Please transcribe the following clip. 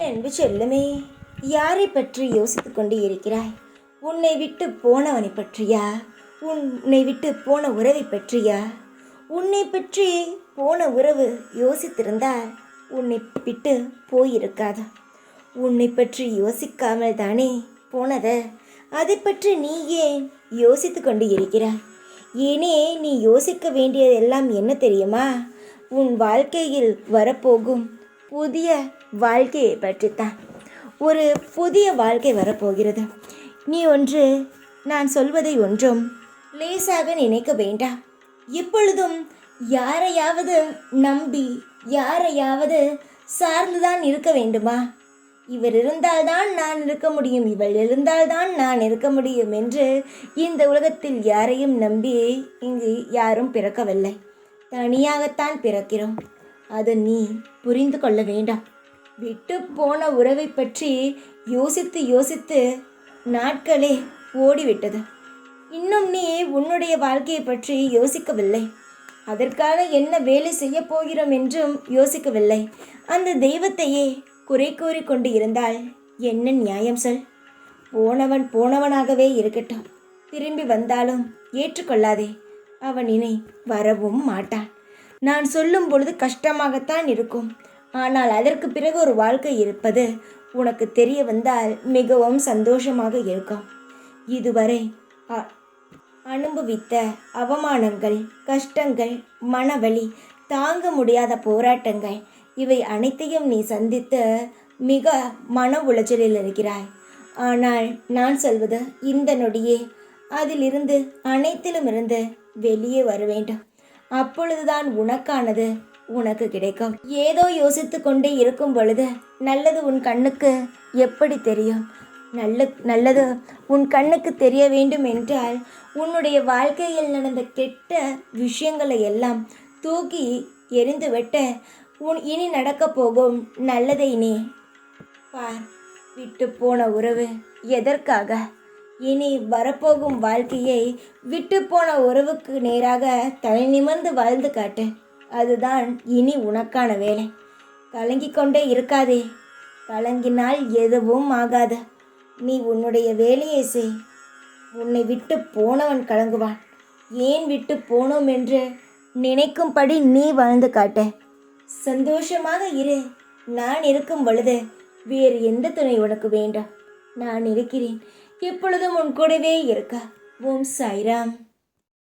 அன்பு செல்லமே, யாரை பற்றி யோசித்துக் கொண்டு இருக்கிறாய்? உன்னை விட்டு போனவனை பற்றியா? உன்னை விட்டு போன உறவை பற்றியா? உன்னை பற்றி போன உறவு யோசித்திருந்தால் உன்னை விட்டு போயிருக்காது. உன்னை பற்றி யோசிக்காமல் தானே போனது. அதை பற்றி நீ ஏன் யோசித்து கொண்டு இருக்கிறாய்? ஏனே நீ யோசிக்க வேண்டியதெல்லாம் என்ன தெரியுமா? உன் வாழ்க்கையில் வரப்போகும் புதிய வாழ்க்கையை பற்றித்தான். ஒரு புதிய வாழ்க்கை வரப்போகிறது. நீ நான் சொல்வதை ஒன்றும் லேசாக நினைக்க வேண்டாம். எப்பொழுதும் யாரையாவது நம்பி யாரையாவது சார்ந்துதான் இருக்க வேண்டுமா? இவர் இருந்தால்தான் நான் இருக்க முடியும், இவள் இருந்தால்தான் நான் இருக்க முடியும் என்று இந்த உலகத்தில் யாரையும் நம்பி இங்கு யாரும் பிறக்கவில்லை. தனியாகத்தான் பிறக்கிறோம். அதை நீ புரிந்து கொள்ள வேண்டாம். விட்டு போன உறவை பற்றி யோசித்து யோசித்து நாட்களே ஓடிவிட்டது. இன்னும் நீ உன்னுடைய வாழ்க்கையை பற்றி யோசிக்கவில்லை. அதற்காக என்ன வேலை செய்ய போகிறோம் என்றும் யோசிக்கவில்லை. அந்த தெய்வத்தையே குறை கூறி கொண்டு இருந்தால் என்ன நியாயம் சொல்? போனவன் போனவனாகவே இருக்கட்டும். திரும்பி வந்தாலும் ஏற்றுக்கொள்ளாதே. அவன் இனி வரவும் மாட்டான். நான் சொல்லும் பொழுது கஷ்டமாகத்தான் இருக்கும். ஆனால் அதற்கு பிறகு ஒரு வாழ்க்கை இருப்பது உனக்கு தெரிய வந்தால் மிகவும் சந்தோஷமாக இருக்கும். இதுவரை அனுபவித்த அவமானங்கள், கஷ்டங்கள், மனவலி, தாங்க முடியாத போராட்டங்கள், இவை அனைத்தையும் நீ சந்தித்து மிக மன உளைச்சலில் இருக்கிறாய். ஆனால் நான் சொல்வது இந்த நொடியே அதிலிருந்து அனைத்திலும் இருந்து வெளியே வர வேண்டும். அப்பொழுதுதான் உனக்கானது உனக்கு கிடைக்கும். ஏதோ யோசித்து கொண்டே இருக்கும் பொழுது நல்லது உன் கண்ணுக்கு எப்படி தெரியும்? நல்லது உன் கண்ணுக்கு தெரிய வேண்டும் என்றால் உன்னுடைய வாழ்க்கையில் நடந்த கெட்ட விஷயங்களை எல்லாம் தூக்கி எறிந்துவிட்டு இனி நடக்கப் போகும் நல்லதை நீ பார். விட்டு போன உறவு எதற்காக? இனி வரப்போகும் வாழ்க்கையை விட்டு போன உறவுக்கு நேராக தலை நிமிர்ந்து வாழ்ந்து காட்டு. அதுதான் இனி உனக்கான வேலை. கலங்கிக் கொண்டே இருக்காதே. கலங்கினால் எதுவும் ஆகாது. நீ உன்னுடைய வேலையை செய். உன்னை விட்டு போனவன் கலங்குவான். ஏன் விட்டு போனோம் என்று நினைக்கும்படி நீ வாழ்ந்து காட்ட. சந்தோஷமாக இரு. நான் இருக்கும் பொழுது வேறு எந்த துணை உனக்கு வேண்டாம். நான் இருக்கிறேன். எப்பொழுதும் உன் கூடவே இருக்க. ஓம் சாய்ராம்.